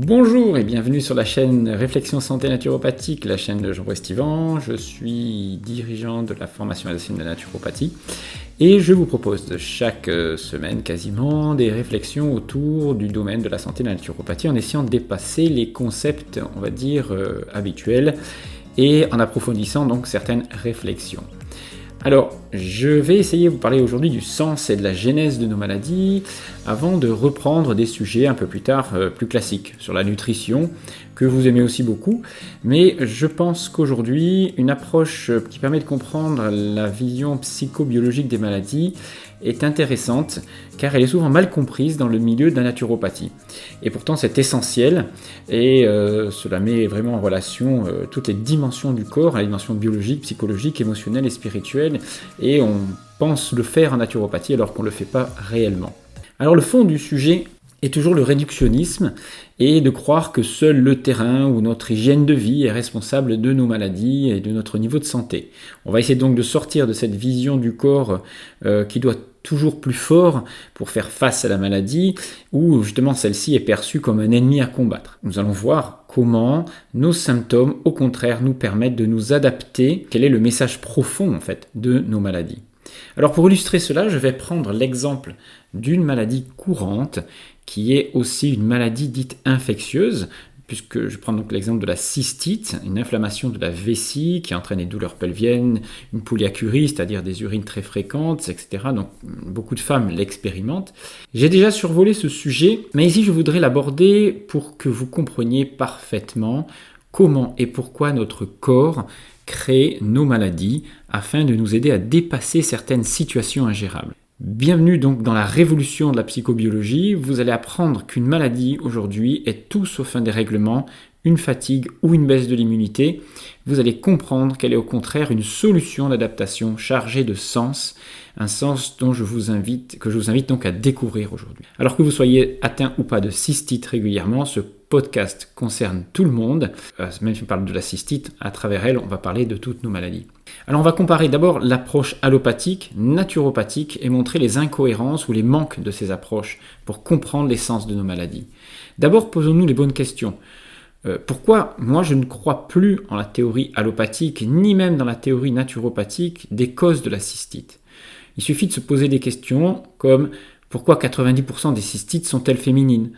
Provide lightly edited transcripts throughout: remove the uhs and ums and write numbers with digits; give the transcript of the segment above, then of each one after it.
Bonjour et bienvenue sur la chaîne Réflexion Santé Naturopathique, la chaîne de Jean-Brice Stivan. Je suis dirigeant de la formation à la de la naturopathie et je vous propose chaque semaine quasiment des réflexions autour du domaine de la santé de la naturopathie en essayant de dépasser les concepts, on va dire, habituels et en approfondissant donc certaines réflexions. Alors, je vais essayer de vous parler aujourd'hui du sens et de la genèse de nos maladies, avant de reprendre des sujets un peu plus tard, plus classiques, sur la nutrition, que vous aimez aussi beaucoup. Mais je pense qu'aujourd'hui, une approche qui permet de comprendre la vision psychobiologique des maladies est intéressante, car elle est souvent mal comprise dans le milieu de la naturopathie. Et pourtant, c'est essentiel, et cela met vraiment en relation toutes les dimensions du corps, la dimension biologique, psychologique, émotionnelle et spirituelle, et on pense le faire en naturopathie alors qu'on ne le fait pas réellement. Alors le fond du sujet est toujours le réductionnisme, et de croire que seul le terrain ou notre hygiène de vie est responsable de nos maladies et de notre niveau de santé. On va essayer donc de sortir de cette vision du corps qui doit toujours plus fort pour faire face à la maladie, où justement celle-ci est perçue comme un ennemi à combattre. Nous allons voir comment nos symptômes, au contraire, nous permettent de nous adapter, quel est le message profond en fait de nos maladies. Alors pour illustrer cela, je vais prendre l'exemple d'une maladie courante qui est aussi une maladie dite infectieuse, puisque je prends donc l'exemple de la cystite, une inflammation de la vessie qui entraîne des douleurs pelviennes, une polyurie, c'est-à-dire des urines très fréquentes, etc. Donc beaucoup de femmes l'expérimentent. J'ai déjà survolé ce sujet, mais ici je voudrais l'aborder pour que vous compreniez parfaitement comment et pourquoi notre corps crée nos maladies afin de nous aider à dépasser certaines situations ingérables. Bienvenue donc dans la révolution de la psychobiologie. Vous allez apprendre qu'une maladie aujourd'hui est tout sauf un dérèglement, une fatigue ou une baisse de l'immunité. Vous allez comprendre qu'elle est au contraire une solution d'adaptation chargée de sens, un sens que je vous invite donc à découvrir aujourd'hui. Alors que vous soyez atteint ou pas de cystite régulièrement, ce podcast concerne tout le monde. Même si on parle de la cystite, à travers elle, on va parler de toutes nos maladies. Alors on va comparer d'abord l'approche allopathique, naturopathique et montrer les incohérences ou les manques de ces approches pour comprendre l'essence de nos maladies. D'abord, posons-nous les bonnes questions. Pourquoi moi je ne crois plus en la théorie allopathique, ni même dans la théorie naturopathique des causes de la cystite? Il suffit de se poser des questions comme pourquoi 90% des cystites sont-elles féminines?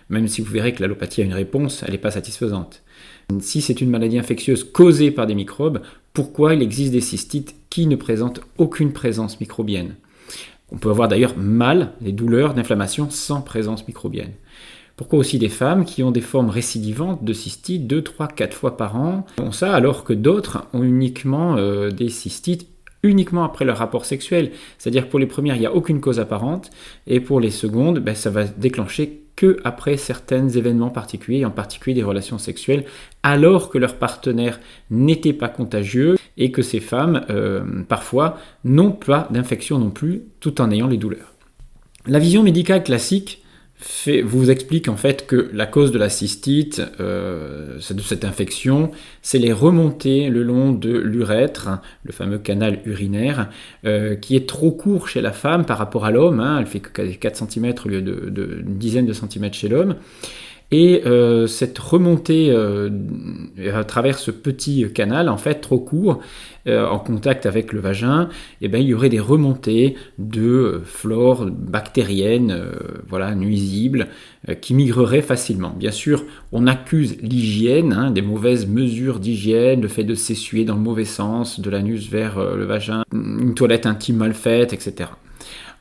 Même si vous verrez que l'allopathie a une réponse, elle n'est pas satisfaisante. Si c'est une maladie infectieuse causée par des microbes, pourquoi il existe des cystites qui ne présentent aucune présence microbienne? On peut avoir d'ailleurs mal, des douleurs d'inflammation sans présence microbienne. Pourquoi aussi des femmes qui ont des formes récidivantes de cystite 2, 3, 4 fois par an ont ça alors que d'autres ont uniquement des cystites uniquement après leur rapport sexuel. C'est-à-dire que pour les premières, il n'y a aucune cause apparente et pour les secondes, ça va déclencher que après certains événements particuliers, en particulier des relations sexuelles, alors que leur partenaire n'était pas contagieux et que ces femmes, parfois, n'ont pas d'infection non plus, tout en ayant les douleurs. La vision médicale classique vous explique en fait que la cause de la cystite, de cette infection, c'est les remontées le long de l'urètre, le fameux canal urinaire, qui est trop court chez la femme par rapport à l'homme, elle fait que 4 cm au lieu d'une dizaine de centimètres chez l'homme. Et cette remontée à travers ce petit canal, en fait, trop court, en contact avec le vagin, il y aurait des remontées de flore bactérienne, nuisibles, qui migreraient facilement. Bien sûr, on accuse l'hygiène, des mauvaises mesures d'hygiène, le fait de s'essuyer dans le mauvais sens, de l'anus vers le vagin, une toilette intime mal faite, etc.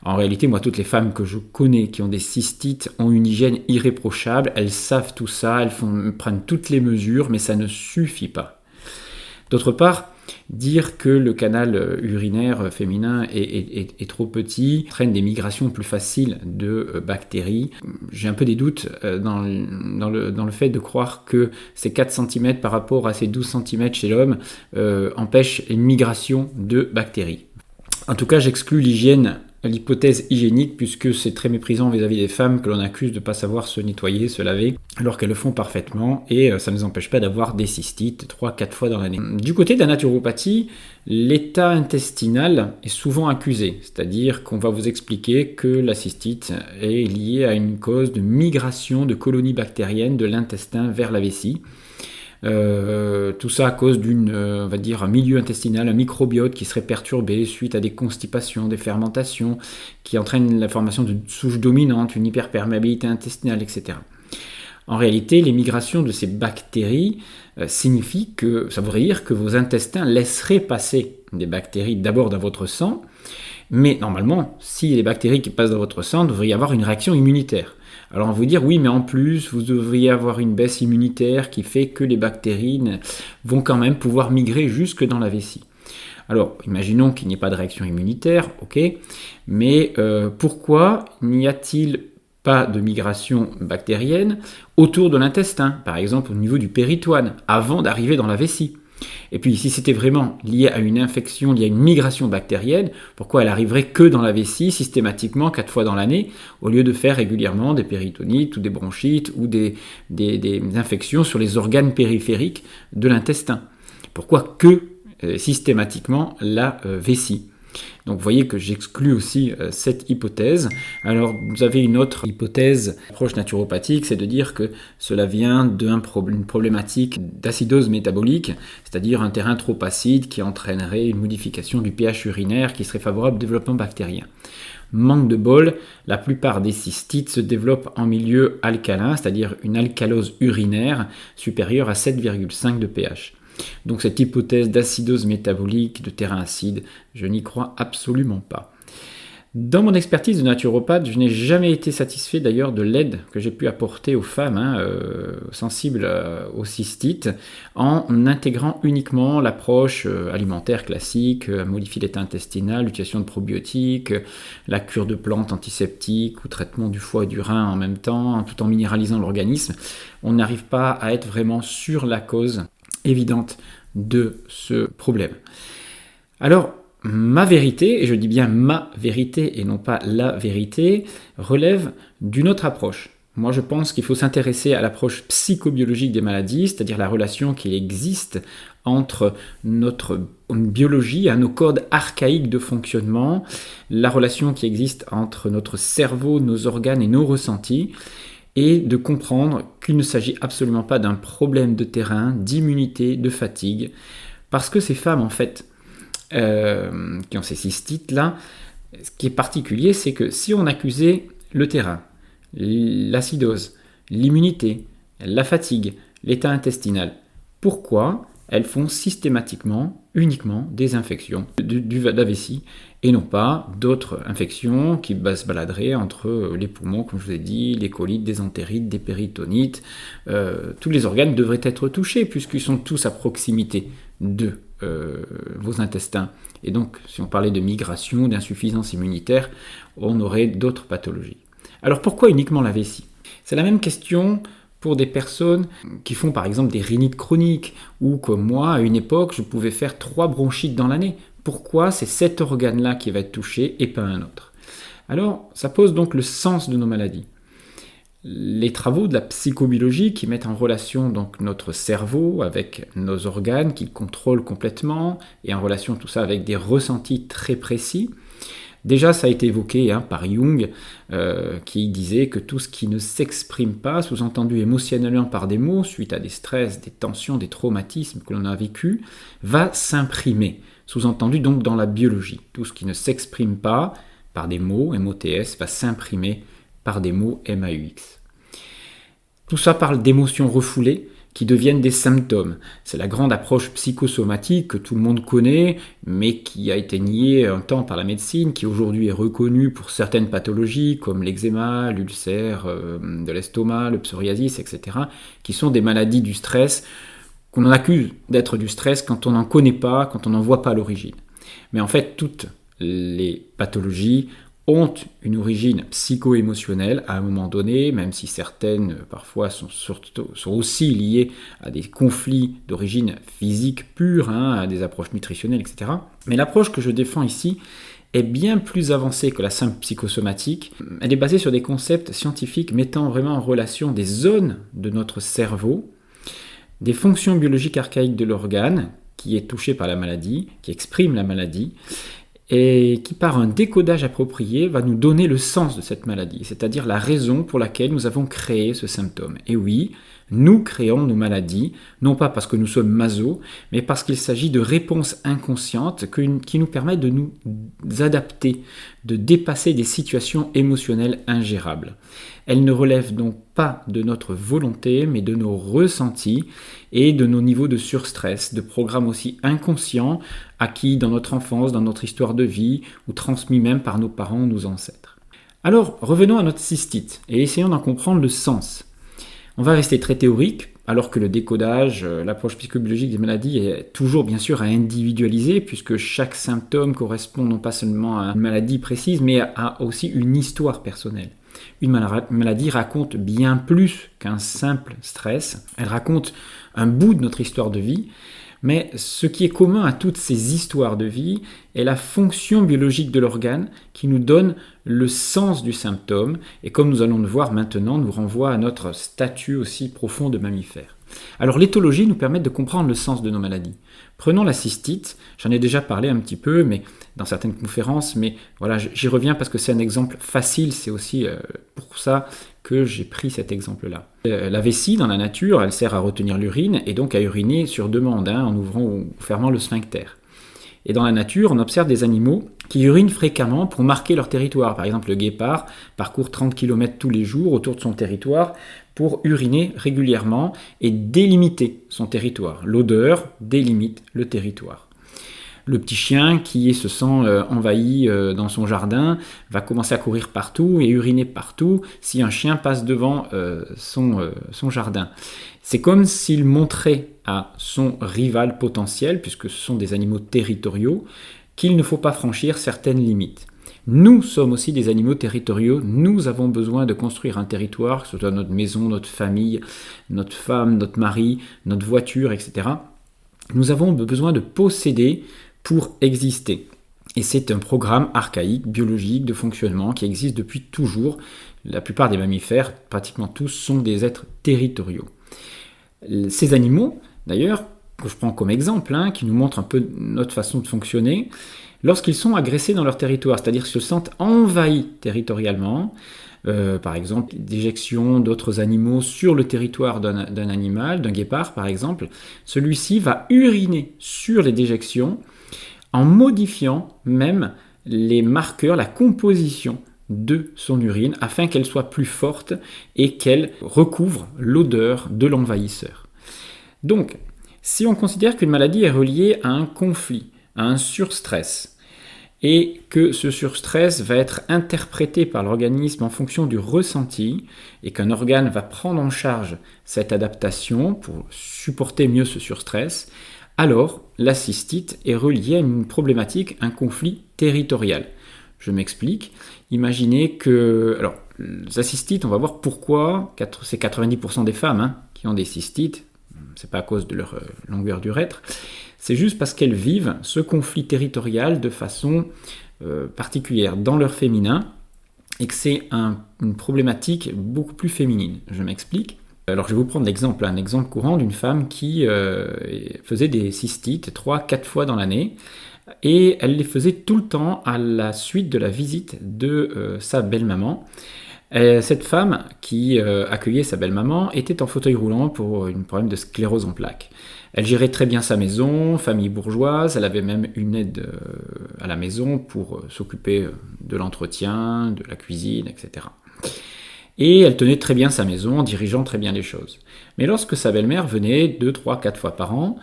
En réalité, moi, toutes les femmes que je connais qui ont des cystites ont une hygiène irréprochable, elles savent tout ça, elles prennent toutes les mesures, mais ça ne suffit pas. D'autre part, dire que le canal urinaire féminin est trop petit entraîne des migrations plus faciles de bactéries. J'ai un peu des doutes dans le fait de croire que ces 4 cm par rapport à ces 12 cm chez l'homme empêchent une migration de bactéries. En tout cas, j'exclus l'hygiène l'hypothèse hygiénique, puisque c'est très méprisant vis-à-vis des femmes que l'on accuse de ne pas savoir se nettoyer, se laver, alors qu'elles le font parfaitement, et ça ne les empêche pas d'avoir des cystites 3-4 fois dans l'année. Du côté de la naturopathie, l'état intestinal est souvent accusé, c'est-à-dire qu'on va vous expliquer que la cystite est liée à une cause de migration de colonies bactériennes de l'intestin vers la vessie. Tout ça à cause on va dire, un milieu intestinal, un microbiote qui serait perturbé suite à des constipations, des fermentations, qui entraînent la formation d'une souche dominante, une hyperperméabilité intestinale, etc. En réalité, les migrations de ces bactéries signifient que, ça voudrait dire que vos intestins laisseraient passer des bactéries d'abord dans votre sang, mais normalement, si les bactéries qui passent dans votre sang, devrait y avoir une réaction immunitaire. Alors on va vous dire, oui, mais en plus, vous devriez avoir une baisse immunitaire qui fait que les bactéries vont quand même pouvoir migrer jusque dans la vessie. Alors, imaginons qu'il n'y ait pas de réaction immunitaire, ok, mais pourquoi n'y a-t-il pas de migration bactérienne autour de l'intestin, par exemple au niveau du péritoine, avant d'arriver dans la vessie? Et puis, si c'était vraiment lié à une infection, lié à une migration bactérienne, pourquoi elle arriverait que dans la vessie, systématiquement, 4 fois dans l'année, au lieu de faire régulièrement des péritonites ou des bronchites ou des infections sur les organes périphériques de l'intestin? Pourquoi que systématiquement la vessie? Donc vous voyez que j'exclus aussi cette hypothèse. Alors vous avez une autre hypothèse, approche naturopathique, c'est de dire que cela vient d'une problématique d'acidose métabolique, c'est-à-dire un terrain trop acide qui entraînerait une modification du pH urinaire qui serait favorable au développement bactérien. Manque de bol, la plupart des cystites se développent en milieu alcalin, c'est-à-dire une alcalose urinaire supérieure à 7,5 de pH. Donc cette hypothèse d'acidose métabolique, de terrain acide, je n'y crois absolument pas. Dans mon expertise de naturopathe, je n'ai jamais été satisfait d'ailleurs de l'aide que j'ai pu apporter aux femmes sensibles aux cystites en intégrant uniquement l'approche alimentaire classique, modifier l'état intestinal, l'utilisation de probiotiques, la cure de plantes antiseptiques ou traitement du foie et du rein en même temps, tout en minéralisant l'organisme. On n'arrive pas à être vraiment sur la cause évidente de ce problème. Alors, ma vérité, et je dis bien ma vérité et non pas la vérité, relève d'une autre approche. Moi, je pense qu'il faut s'intéresser à l'approche psychobiologique des maladies, c'est-à-dire la relation qui existe entre notre biologie, nos codes archaïques de fonctionnement, la relation qui existe entre notre cerveau, nos organes et nos ressentis, et de comprendre qu'il ne s'agit absolument pas d'un problème de terrain, d'immunité, de fatigue, parce que ces femmes, en fait, qui ont ces cystites-là, ce qui est particulier, c'est que si on accusait le terrain, l'acidose, l'immunité, la fatigue, l'état intestinal, pourquoi elles font systématiquement, uniquement des infections de la vessie et non pas d'autres infections qui se baladeraient entre les poumons, comme je vous ai dit, les colites, des entérites, des péritonites. Tous les organes devraient être touchés puisqu'ils sont tous à proximité de vos intestins. Et donc, si on parlait de migration, d'insuffisance immunitaire, on aurait d'autres pathologies. Alors pourquoi uniquement la vessie? C'est la même question pour des personnes qui font par exemple des rhinites chroniques, ou comme moi, à une époque, je pouvais faire 3 bronchites dans l'année. Pourquoi c'est cet organe-là qui va être touché et pas un autre? Alors, ça pose donc le sens de nos maladies. Les travaux de la psychobiologie qui mettent en relation donc notre cerveau avec nos organes, qui le contrôlent complètement, et en relation tout ça avec des ressentis très précis. Déjà, ça a été évoqué par Jung, qui disait que tout ce qui ne s'exprime pas, sous-entendu émotionnellement par des mots, suite à des stress, des tensions, des traumatismes que l'on a vécus, va s'imprimer, sous-entendu donc dans la biologie. Tout ce qui ne s'exprime pas par des mots, MOTS, va s'imprimer par des mots, MAUX. Tout ça parle d'émotions refoulées, qui deviennent des symptômes. C'est la grande approche psychosomatique que tout le monde connaît, mais qui a été niée un temps par la médecine, qui aujourd'hui est reconnue pour certaines pathologies, comme l'eczéma, l'ulcère de l'estomac, le psoriasis, etc., qui sont des maladies du stress, qu'on en accuse d'être du stress quand on n'en connaît pas, quand on n'en voit pas l'origine. Mais en fait, toutes les pathologies ont une origine psycho-émotionnelle à un moment donné, même si certaines parfois sont aussi liées à des conflits d'origine physique pure, à des approches nutritionnelles, etc. Mais l'approche que je défends ici est bien plus avancée que la simple psychosomatique. Elle est basée sur des concepts scientifiques mettant vraiment en relation des zones de notre cerveau, des fonctions biologiques archaïques de l'organe qui est touché par la maladie, qui exprime la maladie, et qui par un décodage approprié va nous donner le sens de cette maladie, c'est-à-dire la raison pour laquelle nous avons créé ce symptôme. Et oui, nous créons nos maladies, non pas parce que nous sommes maso, mais parce qu'il s'agit de réponses inconscientes qui nous permettent de nous adapter, de dépasser des situations émotionnelles ingérables. Elles ne relèvent donc pas de notre volonté, mais de nos ressentis et de nos niveaux de surstress, de programmes aussi inconscients acquis dans notre enfance, dans notre histoire de vie, ou transmis même par nos parents ou nos ancêtres. Alors, revenons à notre cystite et essayons d'en comprendre le sens. On va rester très théorique, alors que le décodage, l'approche psychobiologique des maladies est toujours bien sûr à individualiser, puisque chaque symptôme correspond non pas seulement à une maladie précise, mais à aussi une histoire personnelle. Une maladie raconte bien plus qu'un simple stress, elle raconte un bout de notre histoire de vie, mais ce qui est commun à toutes ces histoires de vie est la fonction biologique de l'organe qui nous donne le sens du symptôme et comme nous allons le voir maintenant, nous renvoie à notre statut aussi profond de mammifère. Alors l'éthologie nous permet de comprendre le sens de nos maladies. Prenons la cystite, j'en ai déjà parlé un petit peu mais dans certaines conférences, mais voilà, j'y reviens parce que c'est un exemple facile, c'est aussi pour ça que j'ai pris cet exemple-là. La vessie, dans la nature, elle sert à retenir l'urine et donc à uriner sur demande, en ouvrant ou fermant le sphincter. Et dans la nature, on observe des animaux qui urinent fréquemment pour marquer leur territoire. Par exemple, le guépard parcourt 30 km tous les jours autour de son territoire pour uriner régulièrement et délimiter son territoire. L'odeur délimite le territoire. Le petit chien qui se sent envahi dans son jardin va commencer à courir partout et uriner partout si un chien passe devant son jardin. C'est comme s'il montrait à son rival potentiel, puisque ce sont des animaux territoriaux, qu'il ne faut pas franchir certaines limites. Nous sommes aussi des animaux territoriaux, nous avons besoin de construire un territoire, que ce soit notre maison, notre famille, notre femme, notre mari, notre voiture, etc. Nous avons besoin de posséder pour exister. Et c'est un programme archaïque, biologique, de fonctionnement qui existe depuis toujours. La plupart des mammifères, pratiquement tous, sont des êtres territoriaux. Ces animaux, d'ailleurs, que je prends comme exemple, qui nous montrent un peu notre façon de fonctionner, lorsqu'ils sont agressés dans leur territoire, c'est-à-dire qu'ils se sentent envahis territorialement, par exemple, déjection d'autres animaux sur le territoire d'un animal, d'un guépard par exemple, celui-ci va uriner sur les déjections en modifiant même les marqueurs, la composition de son urine afin qu'elle soit plus forte et qu'elle recouvre l'odeur de l'envahisseur. Donc, si on considère qu'une maladie est reliée à un conflit, à un surstress, et que ce surstress va être interprété par l'organisme en fonction du ressenti, et qu'un organe va prendre en charge cette adaptation pour supporter mieux ce surstress, alors la cystite est reliée à une problématique, un conflit territorial. Je m'explique. Imaginez que... Alors, la cystite, on va voir pourquoi c'est 90% des femmes qui ont des cystites. C'est pas à cause de leur longueur d'urètre. C'est juste parce qu'elles vivent ce conflit territorial de façon particulière dans leur féminin et que c'est une problématique beaucoup plus féminine. Je m'explique. Alors je vais vous prendre l'exemple, un exemple courant d'une femme qui faisait des cystites 3-4 fois dans l'année et elle les faisait tout le temps à la suite de la visite de sa belle-maman. Cette femme qui accueillait sa belle-maman était en fauteuil roulant pour un problème de sclérose en plaques. Elle gérait très bien sa maison, famille bourgeoise, elle avait même une aide à la maison pour s'occuper de l'entretien, de la cuisine, etc. Et elle tenait très bien sa maison en dirigeant très bien les choses. Mais lorsque sa belle-mère venait 2, 3, 4 fois par an,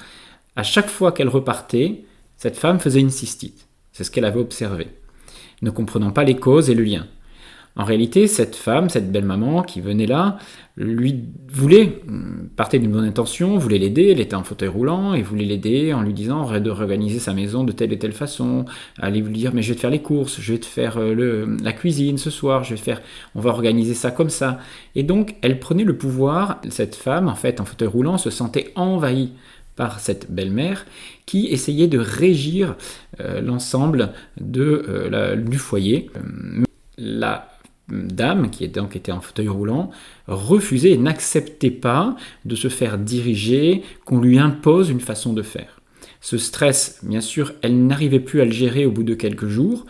à chaque fois qu'elle repartait, cette femme faisait une cystite. C'est ce qu'elle avait observé, ne comprenant pas les causes et le lien. En réalité, cette femme, cette belle-maman qui venait là, lui partait d'une bonne intention, voulait l'aider, elle était en fauteuil roulant, et voulait l'aider en lui disant de réorganiser sa maison de telle et telle façon, allait lui dire mais je vais te faire les courses, je vais te faire la cuisine ce soir, on va organiser ça comme ça. Et donc elle prenait le pouvoir, cette femme en fait en fauteuil roulant se sentait envahie par cette belle-mère qui essayait de régir l'ensemble du foyer. La dame, qui donc était en fauteuil roulant, refusait et n'acceptait pas de se faire diriger, qu'on lui impose une façon de faire. Ce stress, bien sûr, elle n'arrivait plus à le gérer au bout de quelques jours,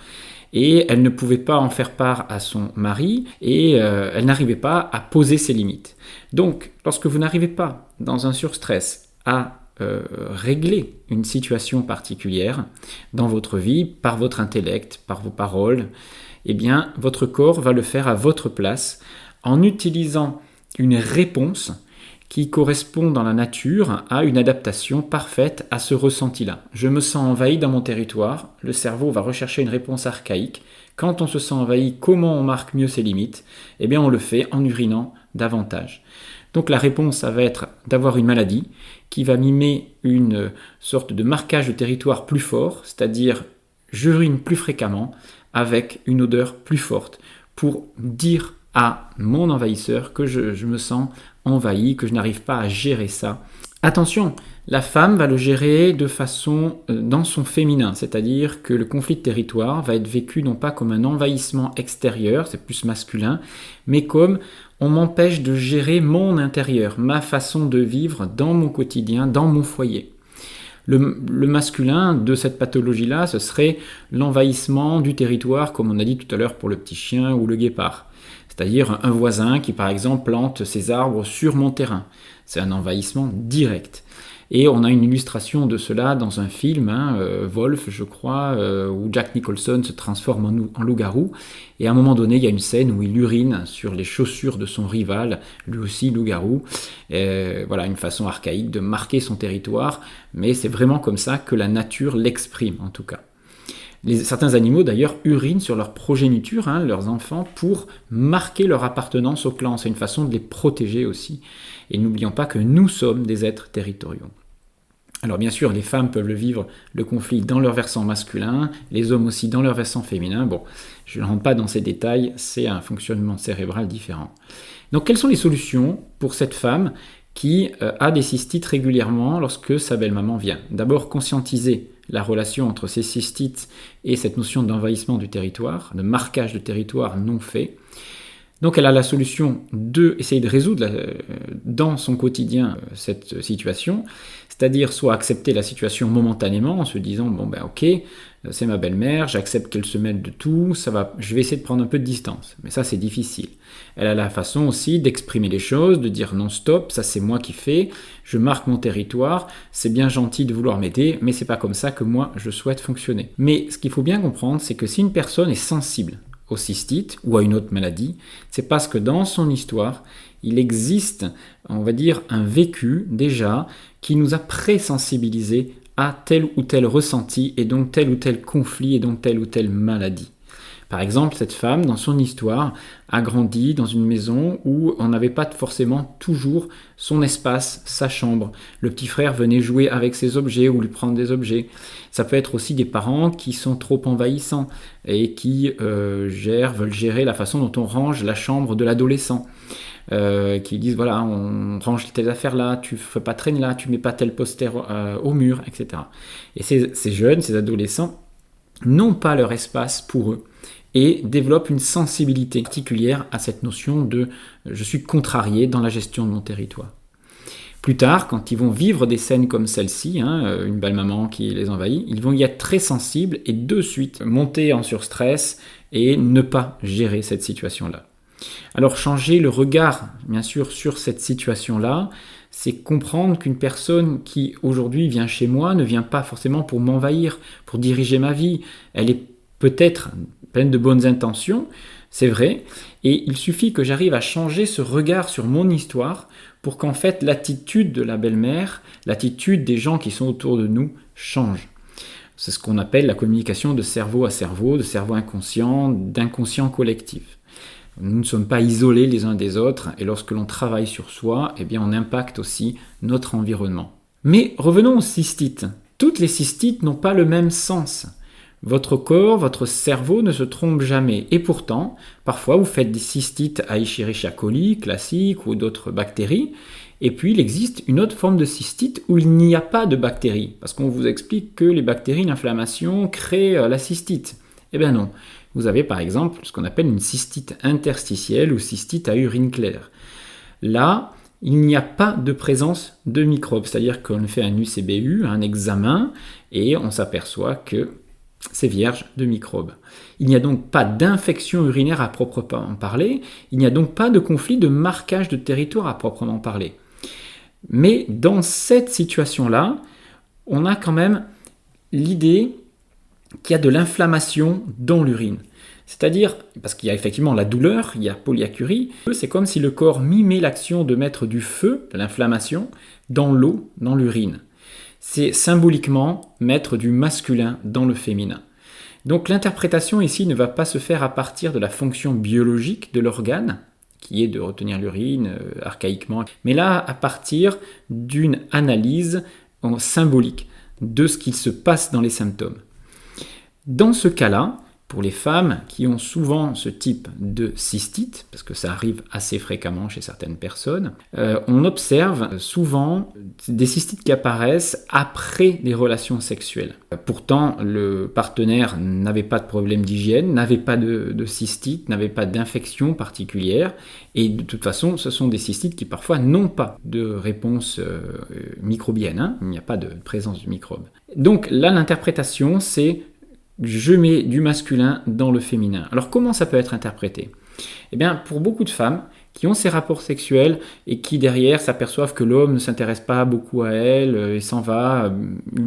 et elle ne pouvait pas en faire part à son mari, et elle n'arrivait pas à poser ses limites. Donc, lorsque vous n'arrivez pas, dans un surstress, à régler une situation particulière dans votre vie, par votre intellect, par vos paroles, eh bien, votre corps va le faire à votre place en utilisant une réponse qui correspond dans la nature à une adaptation parfaite à ce ressenti-là. Je me sens envahi dans mon territoire, le cerveau va rechercher une réponse archaïque. Quand on se sent envahi, comment on marque mieux ses limites? Eh bien, on le fait en urinant davantage. Donc la réponse, ça va être d'avoir une maladie qui va mimer une sorte de marquage de territoire plus fort, c'est-à-dire j'urine plus fréquemment avec une odeur plus forte pour dire à mon envahisseur que je me sens envahi, que je n'arrive pas à gérer ça. Attention, la femme va le gérer de façon dans son féminin, c'est-à-dire que le conflit de territoire va être vécu non pas comme un envahissement extérieur, c'est plus masculin, mais comme on m'empêche de gérer mon intérieur, ma façon de vivre dans mon quotidien, dans mon foyer. Le masculin de cette pathologie-là, ce serait l'envahissement du territoire, comme on a dit tout à l'heure pour le petit chien ou le guépard. C'est-à-dire un voisin qui, par exemple, plante ses arbres sur mon terrain. C'est un envahissement direct. Et on a une illustration de cela dans un film, Wolf, je crois, où Jack Nicholson se transforme en loup-garou. Et à un moment donné, il y a une scène où il urine sur les chaussures de son rival, lui aussi loup-garou. Voilà, une façon archaïque de marquer son territoire. Mais c'est vraiment comme ça que la nature l'exprime, en tout cas. Certains animaux, d'ailleurs, urinent sur leur progéniture, leurs enfants, pour marquer leur appartenance au clan. C'est une façon de les protéger aussi. Et n'oublions pas que nous sommes des êtres territoriaux. Alors bien sûr, les femmes peuvent le vivre, le conflit, dans leur versant masculin, les hommes aussi dans leur versant féminin. Bon, je ne rentre pas dans ces détails, c'est un fonctionnement cérébral différent. Donc quelles sont les solutions pour cette femme qui a des cystites régulièrement lorsque sa belle-maman vient? D'abord, conscientiser la relation entre ces cystites et cette notion d'envahissement du territoire, de marquage de territoire non fait. Donc elle a la solution d'essayer de résoudre dans son quotidien cette situation, c'est-à-dire soit accepter la situation momentanément en se disant bon ben ok, c'est ma belle-mère, j'accepte qu'elle se mêle de tout, je vais essayer de prendre un peu de distance, mais ça c'est difficile. Elle a la façon aussi d'exprimer les choses, de dire non stop, ça c'est moi qui fais, je marque mon territoire, c'est bien gentil de vouloir m'aider, mais c'est pas comme ça que moi je souhaite fonctionner. Mais ce qu'il faut bien comprendre, c'est que si une personne est sensible aux cystites ou à une autre maladie, c'est parce que dans son histoire, il existe, on va dire, un vécu déjà qui nous a présensibilisés à tel ou tel ressenti et donc tel ou tel conflit et donc telle ou telle maladie. Par exemple, cette femme, dans son histoire, a grandi dans une maison où on n'avait pas forcément toujours son espace, sa chambre. Le petit frère venait jouer avec ses objets ou lui prendre des objets. Ça peut être aussi des parents qui sont trop envahissants et qui veulent gérer la façon dont on range la chambre de l'adolescent. Qui disent voilà, on range telles affaires là, tu ne fais pas traîner là, tu ne mets pas tel poster au mur, etc. Et ces jeunes, ces adolescents, n'ont pas leur espace pour eux et développent une sensibilité particulière à cette notion de je suis contrarié dans la gestion de mon territoire. Plus tard, quand ils vont vivre des scènes comme celle-ci, une belle maman qui les envahit, ils vont y être très sensibles et de suite monter en surstress et ne pas gérer cette situation-là. Alors changer le regard, bien sûr, sur cette situation-là, c'est comprendre qu'une personne qui aujourd'hui vient chez moi ne vient pas forcément pour m'envahir, pour diriger ma vie. Elle est peut-être pleine de bonnes intentions, c'est vrai, et il suffit que j'arrive à changer ce regard sur mon histoire pour qu'en fait l'attitude de la belle-mère, l'attitude des gens qui sont autour de nous change. C'est ce qu'on appelle la communication de cerveau à cerveau, de cerveau inconscient, d'inconscient collectif. Nous ne sommes pas isolés les uns des autres et lorsque l'on travaille sur soi, eh bien on impacte aussi notre environnement. Mais revenons aux cystites. Toutes les cystites n'ont pas le même sens. Votre corps, votre cerveau ne se trompe jamais. Et pourtant, parfois vous faites des cystites à Escherichia coli, classiques, ou d'autres bactéries, Et puis il existe une autre forme de cystite où il n'y a pas de bactéries, parce qu'on vous explique que les bactéries, l'inflammation créent la cystite. Eh bien non, vous avez par exemple ce qu'on appelle une cystite interstitielle ou cystite à urine claire. Là, il n'y a pas de présence de microbes, c'est-à-dire qu'on fait un UCBU, un examen, et on s'aperçoit que c'est vierge de microbes. Il n'y a donc pas d'infection urinaire à proprement parler, il n'y a donc pas de conflit de marquage de territoire à proprement parler. Mais dans cette situation-là, on a quand même l'idée qu'il y a de l'inflammation dans l'urine. C'est-à-dire, parce qu'il y a effectivement la douleur, il y a polyacurie, c'est comme si le corps mimait l'action de mettre du feu, de l'inflammation, dans l'eau, dans l'urine. C'est symboliquement mettre du masculin dans le féminin. Donc l'interprétation ici ne va pas se faire à partir de la fonction biologique de l'organe, qui est de retenir l'urine archaïquement, mais là à partir d'une analyse symbolique de ce qu'il se passe dans les symptômes. Dans ce cas-là, pour les femmes qui ont souvent ce type de cystite, parce que ça arrive assez fréquemment chez certaines personnes, on observe souvent des cystites qui apparaissent après des relations sexuelles. Pourtant, le partenaire n'avait pas de problème d'hygiène, n'avait pas de cystite, n'avait pas d'infection particulière, et de toute façon, ce sont des cystites qui parfois n'ont pas de réponse microbienne, il n'y a pas de présence du microbe. Donc là, l'interprétation, c'est je mets du masculin dans le féminin. Alors comment ça peut être interprété ? Eh bien, pour beaucoup de femmes qui ont ces rapports sexuels et qui derrière s'aperçoivent que l'homme ne s'intéresse pas beaucoup à elles, et s'en va,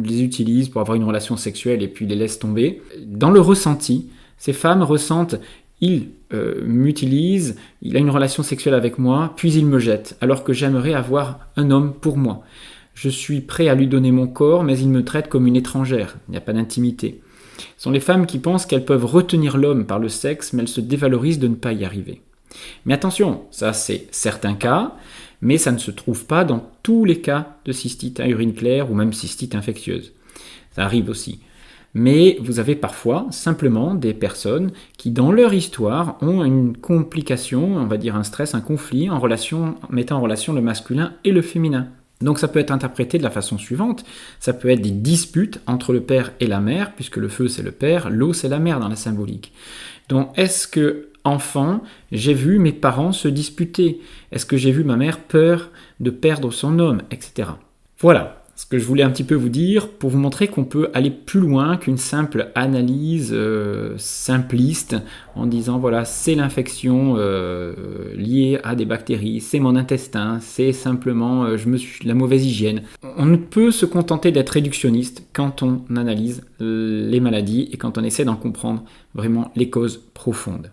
les utilise pour avoir une relation sexuelle et puis les laisse tomber, dans le ressenti, ces femmes ressentent il m'utilise, il a une relation sexuelle avec moi, puis il me jette, alors que j'aimerais avoir un homme pour moi. Je suis prêt à lui donner mon corps, mais il me traite comme une étrangère, il n'y a pas d'intimité. Ce sont les femmes qui pensent qu'elles peuvent retenir l'homme par le sexe, mais elles se dévalorisent de ne pas y arriver. Mais attention, ça c'est certains cas, mais ça ne se trouve pas dans tous les cas de cystite à urine claire ou même cystite infectieuse. Ça arrive aussi. Mais vous avez parfois simplement des personnes qui, dans leur histoire, ont une complication, on va dire un stress, un conflit, mettant en relation le masculin et le féminin. Donc ça peut être interprété de la façon suivante, ça peut être des disputes entre le père et la mère, puisque le feu c'est le père, l'eau c'est la mère dans la symbolique. Donc est-ce que, enfant, j'ai vu mes parents se disputer ? Est-ce que j'ai vu ma mère peur de perdre son homme, etc. Voilà ce que je voulais un petit peu vous dire pour vous montrer qu'on peut aller plus loin qu'une simple analyse simpliste en disant voilà c'est l'infection liée à des bactéries, c'est mon intestin, c'est simplement la mauvaise hygiène. On ne peut se contenter d'être réductionniste quand on analyse les maladies et quand on essaie d'en comprendre vraiment les causes profondes.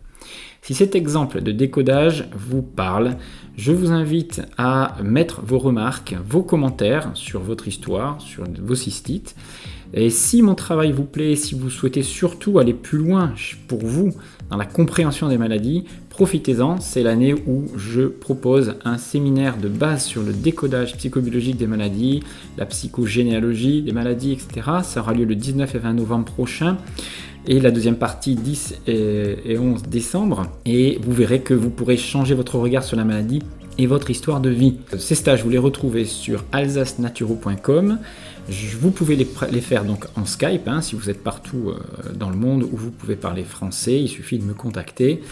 Si cet exemple de décodage vous parle, je vous invite à mettre vos remarques, vos commentaires sur votre histoire, sur vos cystites. Et si mon travail vous plaît, si vous souhaitez surtout aller plus loin pour vous dans la compréhension des maladies, profitez-en. C'est l'année où je propose un séminaire de base sur le décodage psychobiologique des maladies, la psychogénéalogie des maladies, etc. Ça aura lieu le 19 et 20 novembre prochain. Et la deuxième partie 10 et 11 décembre. Et vous verrez que vous pourrez changer votre regard sur la maladie et votre histoire de vie. Ces stages, vous les retrouvez sur alsacenaturo.com. Vous pouvez les faire donc en Skype, si vous êtes partout dans le monde où vous pouvez parler français, il suffit de me contacter.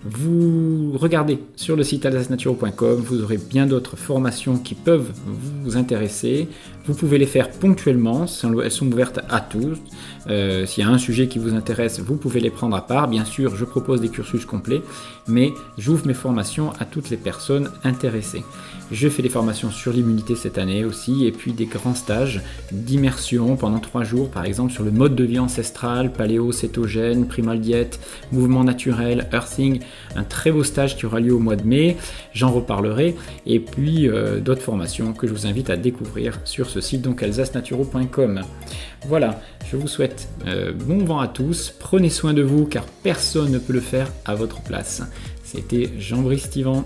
Vous regardez sur le site alsacenaturo.com, vous aurez bien d'autres formations qui peuvent vous intéresser. Vous pouvez les faire ponctuellement, elles sont ouvertes à tous. S'il y a un sujet qui vous intéresse, vous pouvez les prendre à part. Bien sûr, je propose des cursus complets, mais j'ouvre mes formations à toutes les personnes intéressées. Je fais des formations sur l'immunité cette année aussi, et puis des grands stages d'immersion pendant 3 jours, par exemple sur le mode de vie ancestral, paléo, cétogène, primal diète, mouvement naturel, earthing, un très beau stage qui aura lieu au mois de mai, j'en reparlerai, et puis d'autres formations que je vous invite à découvrir sur ce site, donc alsacenaturo.com. Voilà, je vous souhaite bon vent à tous, prenez soin de vous car personne ne peut le faire à votre place. C'était Jean-Brice Stivan.